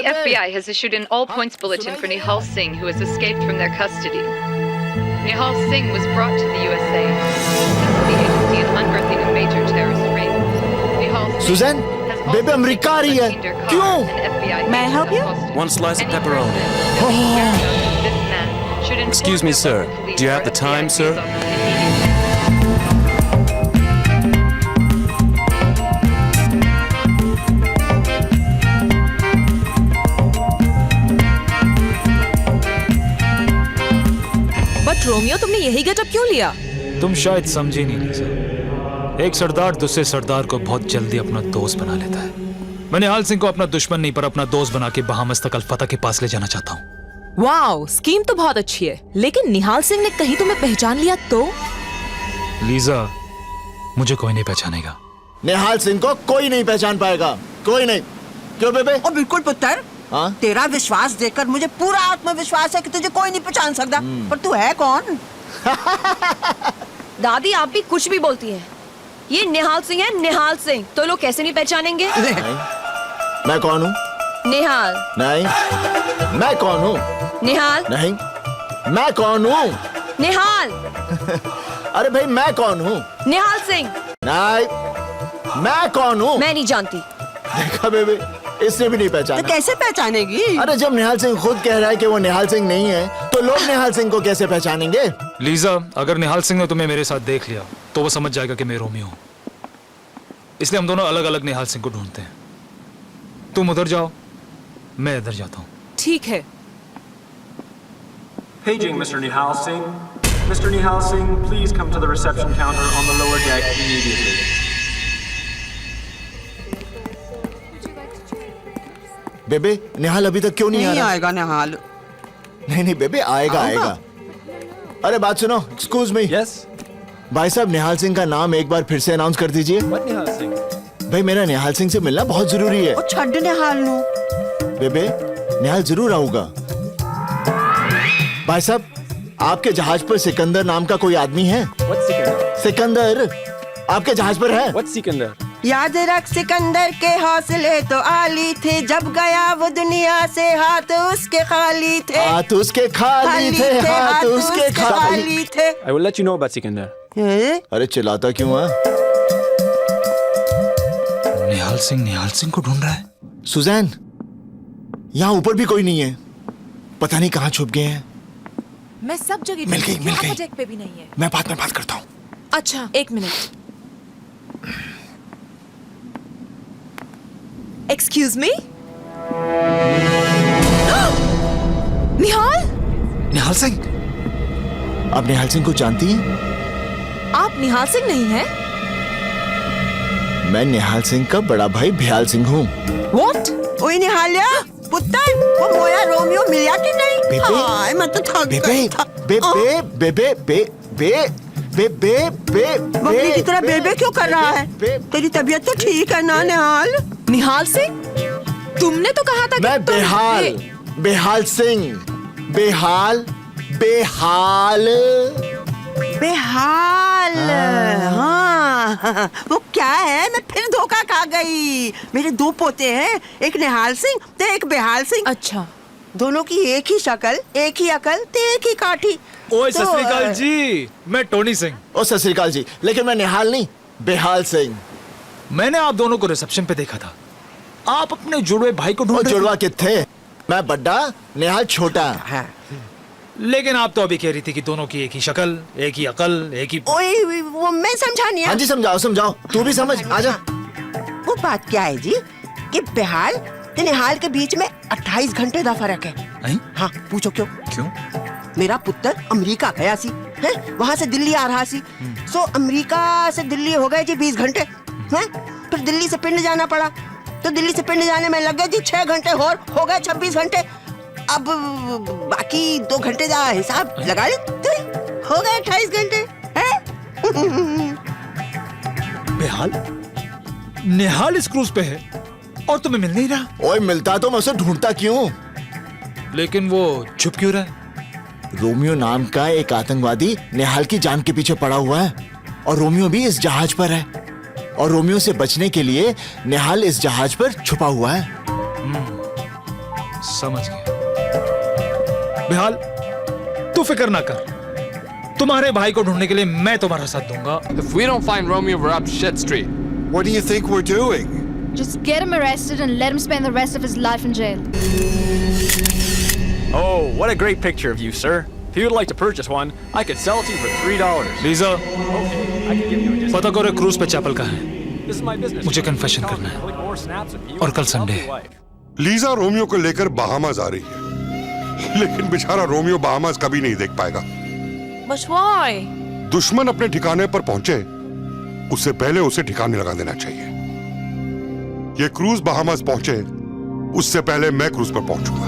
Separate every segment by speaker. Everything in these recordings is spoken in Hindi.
Speaker 1: The FBI has issued an all-points bulletin for Nihal Singh, who has escaped from their custody. Nihal Singh was brought to the USA the agency in unearthing a major terrorist ring. Nihal Singh
Speaker 2: Suzanne,
Speaker 1: has also
Speaker 2: baby,
Speaker 1: taken
Speaker 2: America आ रही है।
Speaker 1: a Tinder car
Speaker 2: क्यों?
Speaker 1: and FBI
Speaker 3: May I help you?
Speaker 1: hostage.
Speaker 4: One slice of
Speaker 1: Any
Speaker 4: pepperoni.
Speaker 1: person that is aware of this man should inform
Speaker 4: Excuse me,
Speaker 1: the
Speaker 4: sir.
Speaker 1: local police
Speaker 4: Do you have
Speaker 1: or
Speaker 4: the time,
Speaker 1: FBI
Speaker 4: sir?
Speaker 1: liaison immediately.
Speaker 3: But Romeo, तुमने यही गेटअप क्यों लिया?
Speaker 5: तुम शायद समझी नहीं लीजा। एक सरदार दूसरे सरदार को बहुत जल्दी अपना दोस्त बना लेता है। मैं निहाल सिंह को अपना दुश्मन नहीं पर अपना दोस्त बना के बहामस तक अल-फतह के पास ले जाना चाहता हूँ।
Speaker 3: वाओ, स्कीम तो बहुत अच्छी है, लेकिन निहाल सिंह ने कहीं तुम्हें पहचान लिया तो?
Speaker 5: लीजा, मुझे कोई नहीं पहचानेगा।
Speaker 2: निहाल सिंह को कोई नहीं पहचान पाएगा, कोई नहीं। क्यों बेबे?
Speaker 6: ओ बिल्कुल पुत्र।
Speaker 2: हाँ?
Speaker 6: तेरा विश्वास देखकर मुझे पूरा आत्मविश्वास है कि तुझे कोई नहीं पहचान सकता। पर तू है कौन?
Speaker 7: दादी, आप भी कुछ भी बोलती हैं। ये निहाल सिंह है, निहाल सिंह। तो लोग कैसे नहीं पहचानेंगे?
Speaker 2: मैं कौन हूँ?
Speaker 7: निहाल।
Speaker 2: नहीं। मैं कौन हूँ?
Speaker 7: निहाल।
Speaker 2: नहीं। मैं कौन हूँ?
Speaker 7: निहाल।
Speaker 2: अरे भाई, मैं कौन हूँ?
Speaker 7: निहाल सिंह।
Speaker 2: नहीं। मैं कौन हूँ?
Speaker 7: मैं नहीं जानती।
Speaker 2: देखा बेबे, इसने भी नहीं
Speaker 6: तो
Speaker 2: पहचाना।
Speaker 6: कैसे पहचानेगी?
Speaker 2: अरे जब निहाल सिंह खुद कह रहा है कि वो निहाल सिंह नहीं है, तो लोग निहाल सिंह को कैसे पहचानेंगे?
Speaker 5: लीजा, अगर निहाल सिंह ने तुम्हें मेरे साथ देख लिया तो वो समझ जाएगा कि मैं रोमियो हूँ। इसलिए हम दोनों अलग अलग निहाल सिंह को ढूंढते हैं। तुम उधर जाओ, मैं इधर जाता हूँ।
Speaker 3: ठीक है।
Speaker 8: Paging Mr. Nihal Singh. Mr. Nihal Singh, please come to the reception counter on the lower deck immediately.
Speaker 2: बेबे, निहाल अभी तक क्यों नहीं आ
Speaker 6: नहीं
Speaker 2: रहा?
Speaker 6: आएगा निहाल।
Speaker 2: नहीं बेबे, आएगा आएगा। अरे बात सुनो, एक्सक्यूज मी।
Speaker 4: Yes?
Speaker 2: भाई साहब, निहाल सिंह का नाम एक बार फिर से अनाउंस कर दीजिए।
Speaker 4: What Nihal Singh?
Speaker 2: भाई, मेरा निहाल सिंह से मिलना बहुत जरूरी है।
Speaker 6: ओ छड्ड निहाल नु।
Speaker 2: बेबे, निहाल जरूर आऊंगा। भाई साहब, आपके जहाज पर सिकंदर नाम का कोई आदमी है?
Speaker 4: What's Sikandar?
Speaker 2: सिकंदर आपके जहाज पर है?
Speaker 4: What's Sikandar?
Speaker 6: याद रख, सिकंदर के हौसले तो आली थे, जब गया वो दुनिया से हाथ उसके खाली थे।
Speaker 2: हाथ उसके खाली थे, हाथ उसके खाली।
Speaker 6: थे।
Speaker 4: I will let you know about Sikandar.
Speaker 2: अरे चिल्लाता क्यों है?
Speaker 5: निहाल सिंह को ढूंढ रहा है।
Speaker 2: सुजैन, यहाँ ऊपर भी कोई नहीं है। पता नहीं कहाँ छुप गए हैं।
Speaker 3: मैं सब जगह
Speaker 2: मिल गई,
Speaker 3: ढूंढी,
Speaker 2: मिल
Speaker 3: यहाँ
Speaker 2: गई।
Speaker 3: प्रोजेक्ट पे भी नहीं है।
Speaker 2: मैं बाद में बात करता हूँ।
Speaker 3: अच्छा, एक minute. Excuse me. Nihal,
Speaker 5: Nihal Singh,
Speaker 2: आप निहाल सिंह को जानती हैं?
Speaker 3: आप निहाल सिंह नहीं हैं?
Speaker 2: मैं निहाल सिंह का बड़ा भाई भयाल सिंह हूँ।
Speaker 3: What?
Speaker 6: ओए निहालिया, पुत्र, वो मोया रोमियो मिला कि नहीं?
Speaker 2: बेबे,
Speaker 6: हाय, मैं तो थक
Speaker 2: बेबे,
Speaker 6: गई था।
Speaker 2: बेबे, बेबे, बेबे, बेबे, बेबे,
Speaker 6: बकरी की तरह बेबे क्यों कर रहा है? तेरी तबीयत तो ठीक है ना निहाल?
Speaker 3: निहाल सिंह, तुमने तो कहा था कि
Speaker 2: मैं
Speaker 3: तुम
Speaker 2: बेहाल, बेहाल सिंह, बेहाल, बेहाल।
Speaker 6: बेहाल। हाँ, वो क्या है? मैं फिर धोखा खा गई। मेरे दो पोते हैं, एक निहाल सिंह तो एक बेहाल सिंह।
Speaker 3: अच्छा,
Speaker 6: दोनों की एक ही शक्ल, एक ही अकल, तो एक ही काठी।
Speaker 5: ओए
Speaker 6: तो,
Speaker 5: सत श्री अकाल जी, मैं टोनी सिंह।
Speaker 2: ओ सत श्री अकाल जी, लेकिन मैं निहाल नहीं, बेहाल सिंह।
Speaker 5: मैंने आप दोनों को रिसेप्शन पे देखा था। आप अपने जुड़वे भाई को
Speaker 2: ओ
Speaker 5: ढूंढ रहे
Speaker 2: जुड़वा किथे? मैं बड्डा, निहाल छोटा।
Speaker 6: हाँ।
Speaker 5: थे। लेकिन आप तो अभी कह रही थी कि दोनों की एक ही शक्ल, एक ही अकल, एक ही।
Speaker 6: ओए, वो मैं समझा नहीं।
Speaker 2: हाँ जी, समझाओ समझाओ, तू भी समझ, आजा।
Speaker 6: वो बात क्या है जी कि बेहाल तो निहाल के बीच में 28 घंटे का फर्क है।
Speaker 5: नहीं?
Speaker 6: हाँ, पूछो क्यों?
Speaker 5: क्यों?
Speaker 6: मेरा पुत्र अमेरिका गया सी है, वहाँ से दिल्ली आ रहा सी। सो अमेरिका से दिल्ली हो गए जी 20 घंटे हैं। फिर दिल्ली से पिंड जाना पड़ा, तो दिल्ली से पिंड जाने में लग गए जी 6 घंटे और हो गए 26 घंटे। अब बाकी 2 घंटे का हिसाब लगा ले, तो हो गए 28 घंटे हैं।
Speaker 5: बेहाल, निहाल इस क्रूज पे है और तुम्हें मिल नहीं रहा।
Speaker 2: ओए, मिलता तो मैं उसे ढूंढता क्यों?
Speaker 5: लेकिन वो छुप क्यों रहा है?
Speaker 2: रोमियो नाम का एक आतंकवादी निहाल की जान के पीछे पड़ा हुआ है, और रोमियो भी इस जहाज पर है, और रोमियो से बचने के लिए निहाल इस जहाज पर छुपा हुआ है।
Speaker 5: समझ गया। बिहाल, तू फिक्र ना कर, तुम्हारे भाई को ढूंढने के लिए मैं तुम्हारा साथ दूंगा।
Speaker 9: If we don't find Romeo, we're up shit street.
Speaker 10: What do you think we're doing?
Speaker 11: Just get him arrested and let him spend the rest of his life in jail.
Speaker 4: Oh, what a great picture of you, sir. If you would like to purchase one, I could sell it to you for $3.
Speaker 5: Lisa,
Speaker 4: Okay, I can give you a discount.
Speaker 5: पता करो क्रूज पे चैपल का है।
Speaker 4: This is my business.
Speaker 5: मुझे confession करना है।
Speaker 4: Click more snaps of you
Speaker 5: और कल
Speaker 4: and love
Speaker 5: Sunday
Speaker 4: your
Speaker 5: है।
Speaker 4: wife.
Speaker 10: लीजा रोमियो को लेकर बहामास आ रही है, लेकिन बेचारा रोमियो बहामास कभी नहीं देख पाएगा।
Speaker 3: But why?
Speaker 10: दुश्मन अपने ठिकाने पर पहुंचे, उससे पहले उसे ठिकाने लगा देना चाहिए। ये क्रूज बहामास पहुंचे, उससे पहले मैं क्रूज पर पहुंचूंगा।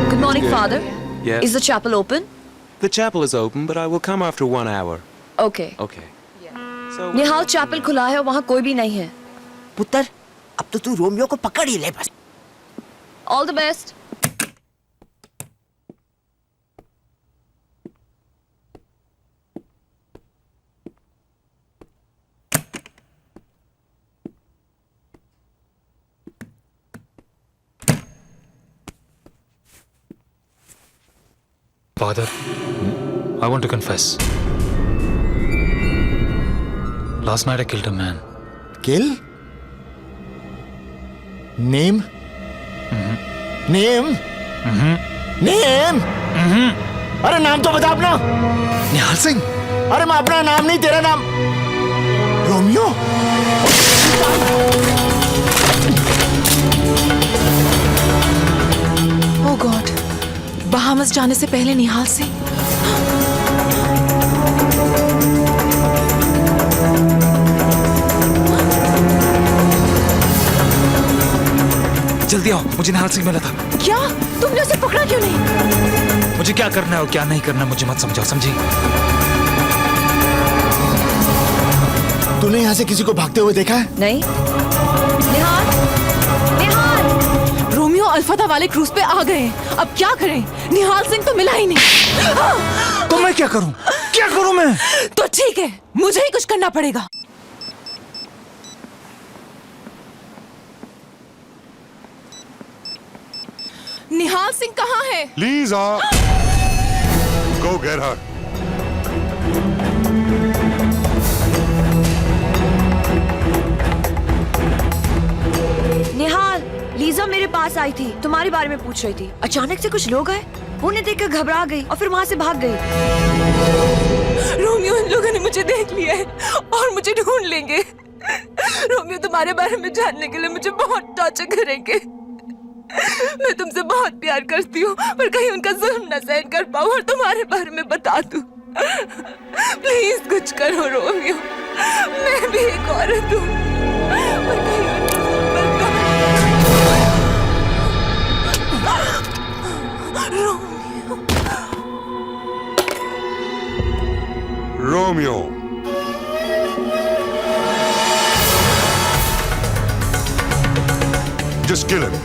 Speaker 7: Good morning, Father.
Speaker 9: Yes.
Speaker 7: Is the chapel open?
Speaker 9: The chapel is open, but I will come after 1 hour.
Speaker 7: Okay.
Speaker 9: Okay. So
Speaker 7: Nihal chapel खुला है, वहाँ कोई भी नहीं है।
Speaker 6: पुत्र, अब तो तू रोमियो को पकड़ ही ले बस।
Speaker 7: All the best.
Speaker 5: Father, I want to confess. Last night I killed a man.
Speaker 2: Kill? Name? Name? Name? अरे नाम तो बता अपना। निहाल सिंह। अरे मैं अपना नाम नहीं, तेरा नाम रोमियो।
Speaker 3: Oh God, बहामस जाने से पहले निहाल सिंह।
Speaker 5: जल्दी आओ, मुझे निहाल सिंह मिला था।
Speaker 3: क्या? तुमने उसे पकड़ा क्यों नहीं?
Speaker 5: मुझे क्या करना है और क्या नहीं करना मुझे मत समझाओ, समझी?
Speaker 2: तूने यहाँ से किसी को भागते हुए देखा है?
Speaker 7: नहीं। निहाल, निहाल।
Speaker 3: रोमियो अल्फाता वाले क्रूज पे आ गए हैं। अब क्या करें? निहाल सिंह तो मिला ही नहीं।
Speaker 5: तो मैं क्या करूं? क्या करूं मैं?
Speaker 3: तो ठीक है, मुझे ही कुछ करना पड़ेगा। निहाल सिंह कहाँ है?
Speaker 10: Lisa, go get her.
Speaker 7: निहाल, लीजा मेरे पास आई थी, तुम्हारे बारे में पूछ रही थी। अचानक से कुछ लोग आए, उन्हें देखकर घबरा गई और फिर वहाँ से भाग गई।
Speaker 3: रोमियो, इन लोगों ने मुझे देख लिया है और मुझे ढूंढ लेंगे। रोमियो तुम्हारे बारे में जानने के लिए मुझे बहुत टॉर्चर करेंगे। मैं तुमसे बहुत प्यार करती हूँ, पर कहीं उनका जुल्म न सहन कर पाऊँ और तुम्हारे बारे में बता दूँ। प्लीज कुछ करो रोमियो, मैं भी एक औरत हूँ, पर कहीं उनका जुल्म बर्दाश्त।
Speaker 10: Romeo, just kill him.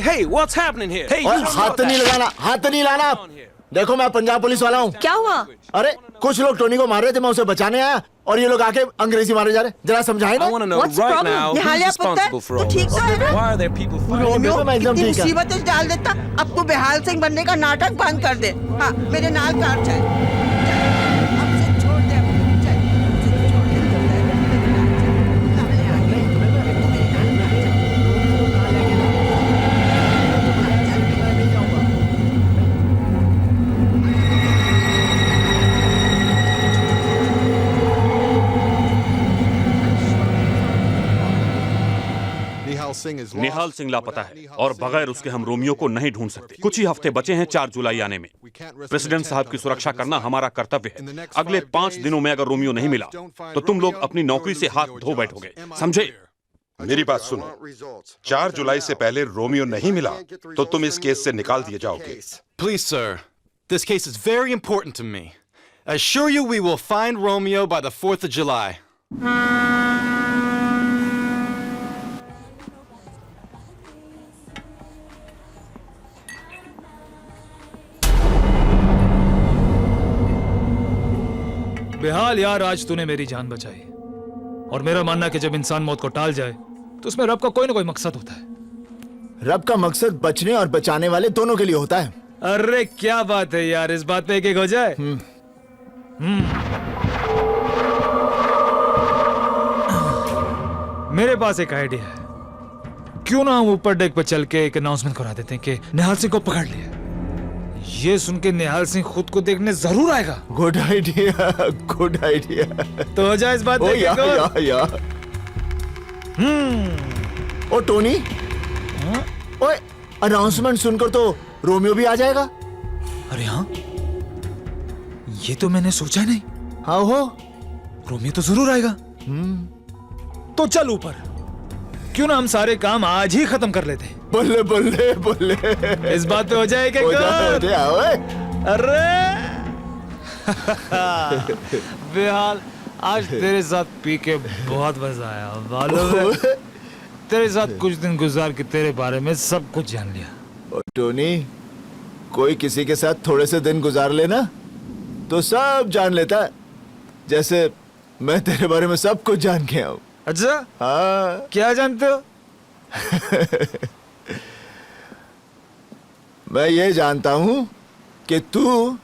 Speaker 4: Hey, what's happening here? Hey,
Speaker 2: और हाथ नहीं लगाना, हाथ नहीं लाना। देखो मैं पंजाब पुलिस वाला हूँ।
Speaker 7: क्या हुआ?
Speaker 2: अरे कुछ लोग टोनी को मार रहे थे, मैं उसे बचाने आया और ये लोग आके अंग्रेजी मारे जा रहे। जरा समझाए ना।
Speaker 9: I want to know
Speaker 6: What's the
Speaker 9: right
Speaker 6: problem?
Speaker 9: now who's
Speaker 6: निहालिया
Speaker 9: responsible
Speaker 6: पुत्र,
Speaker 9: for
Speaker 6: तू
Speaker 9: all
Speaker 6: ठीक
Speaker 9: this.
Speaker 6: तो है ना?
Speaker 9: Why are there people fighting?
Speaker 6: Romeo
Speaker 2: मैं एकदम
Speaker 6: कितनी
Speaker 2: ठीक है।
Speaker 6: मुसीबत डाल देता। अब तू बेहाल सिंह बनने का नाटक बंद कर दे। हाँ मेरे नाल कार चल। अब से छोड़ दे अपने, चल, अब से छोड़ दे, चल, मेरे नाल चल। सामने आ गई, तू मेरे नाल चल।
Speaker 12: निहाल सिंह लापता है और बगैर उसके हम रोमियो को नहीं ढूंढ सकते। कुछ ही हफ्ते बचे हैं 4 जुलाई आने में। प्रेसिडेंट साहब की सुरक्षा करना हमारा कर्तव्य है। अगले 5 दिनों में अगर रोमियो नहीं मिला तो तुम लोग अपनी नौकरी से हाथ धो बैठोगे, समझे?
Speaker 10: मेरी बात सुनो, 4 जुलाई से पहले रोमियो नहीं मिला तो तुम इस केस से निकाल दिए जाओगे।
Speaker 4: Please, sir. This case is very important to me. I assure you we will find Romeo by the 4th of July.
Speaker 5: बेहाल यार, आज तूने मेरी जान बचाई। और मेरा मानना है कि जब इंसान मौत को टाल जाए तो उसमें रब का कोई ना कोई मकसद होता है।
Speaker 2: रब का मकसद बचने और बचाने वाले दोनों के लिए होता है।
Speaker 5: अरे क्या बात है यार, इस बात पे एक हो जाए। मेरे पास एक आइडिया है। क्यों ना हम ऊपर डेक पर चल के एक अनाउंसमेंट करा देते हैं कि निहाल सिंह को पकड़ लिया। ये सुन के निहाल सिंह खुद को देखने जरूर आएगा।
Speaker 2: Good idea, good idea.
Speaker 5: तो हो जाए इस बात पे एक और।
Speaker 2: या। ओ टोनी, ओए अनाउंसमेंट सुनकर तो रोमियो भी आ जाएगा।
Speaker 5: अरे हाँ, ये तो मैंने सोचा नहीं।
Speaker 2: हाँ हो,
Speaker 5: रोमियो तो जरूर आएगा। तो चल ऊपर। क्यों ना हम सारे काम आज ही खत्म कर लेते।
Speaker 2: बल्ले बल्ले बल्ले।
Speaker 5: इस बात पे हो जाए क्या?
Speaker 2: अरे
Speaker 5: बेहाल, आज तेरे साथ पी के बहुत मजा आया। मालूम है, तेरे साथ कुछ दिन गुजार के तेरे बारे में सब कुछ जान लिया।
Speaker 2: टोनी, कोई किसी के साथ थोड़े से दिन गुजार लेना तो सब जान लेता है। जैसे मैं तेरे बारे में सब कुछ जान के आऊं।
Speaker 5: अच्छा,
Speaker 2: हाँ।
Speaker 5: क्या जानते हो?
Speaker 2: मैं ये जानता हूं कि तू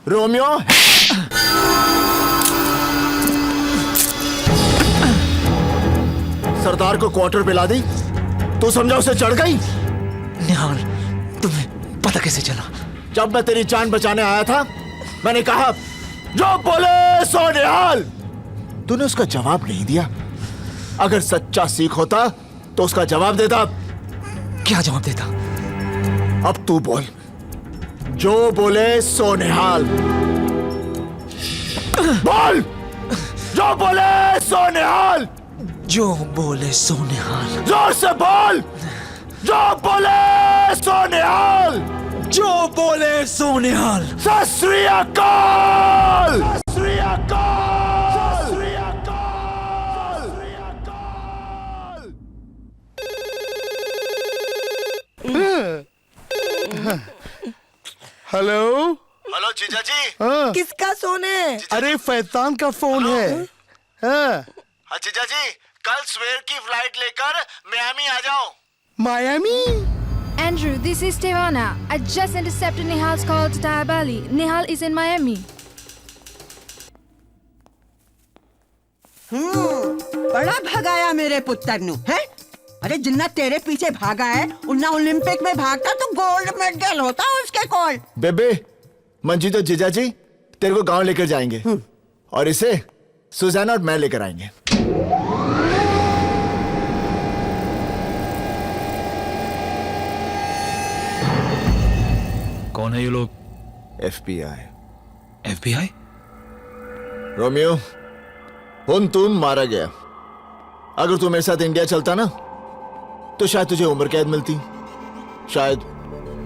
Speaker 2: रोमियो है। सरदार को क्वार्टर पे ला दी, तू समझा उसे चढ़ गई।
Speaker 5: निहाल, तुम्हें पता कैसे चला?
Speaker 2: जब मैं तेरी जान बचाने आया था, मैंने कहा जो बोले सो निहाल। तूने उसका जवाब नहीं दिया। अगर सच्चा सिख होता तो उसका जवाब देता।
Speaker 5: क्या जवाब देता?
Speaker 2: अब तू बोल, जो बोले सो निहाल। बोल, जो बोले सो निहाल।
Speaker 5: जो बोले सो निहाल।
Speaker 2: जोर से बोल, जो बोले सो निहाल।
Speaker 5: जो बोले सो निहाल।
Speaker 2: सत श्री अकाल। सत श्री अकाल। सत श्री अकाल।
Speaker 13: हेलो
Speaker 2: हेलो जीजा जी।
Speaker 13: हाँ।
Speaker 6: किसका सोने?
Speaker 13: अरे फैतान का फोन है। हाँ।
Speaker 2: जीजा जी, कल सवेर की फ्लाइट लेकर मियामी आ जाओ।
Speaker 13: Miami?
Speaker 11: Andrew, this is Tehana. I just intercepted Nihal's call to Diabali. Nihal is in Miami.
Speaker 6: बड़ा भगाया मेरे पुत्र नु, है? अरे जिन्ना तेरे पीछे भागा है, उन्ना ओलंपिक में भागता तो गोल्ड मेडल होता उसके कॉल।
Speaker 2: बेबे, मंजी तो जीजा जी तेरे को गांव लेकर जाएंगे और इसे सुजाना और मैं लेकर आएंगे।
Speaker 5: कौन है ये लोग?
Speaker 2: FBI।
Speaker 5: FBI?
Speaker 2: रोमियो, हुन मारा गया। अगर तू मेरे साथ इंडिया चलता ना तो शायद तुझे उम्र कैद मिलती, शायद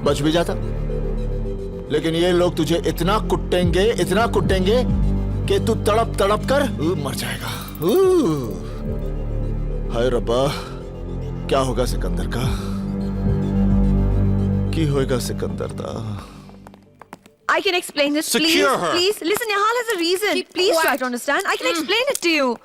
Speaker 2: बच भी जाता। लेकिन ये लोग तुझे इतना कुटेंगे कि तू तड़प तड़प कर मर जाएगा। हाय रब्बा, क्या होगा सिकंदर का? की होएगा सिकंदर दा?
Speaker 7: I can explain this.
Speaker 4: Secure
Speaker 7: please,
Speaker 4: her.
Speaker 7: please. Listen, Nihal has a reason.
Speaker 11: Keep
Speaker 7: please try
Speaker 11: quiet.
Speaker 7: to understand. I can explain it to you.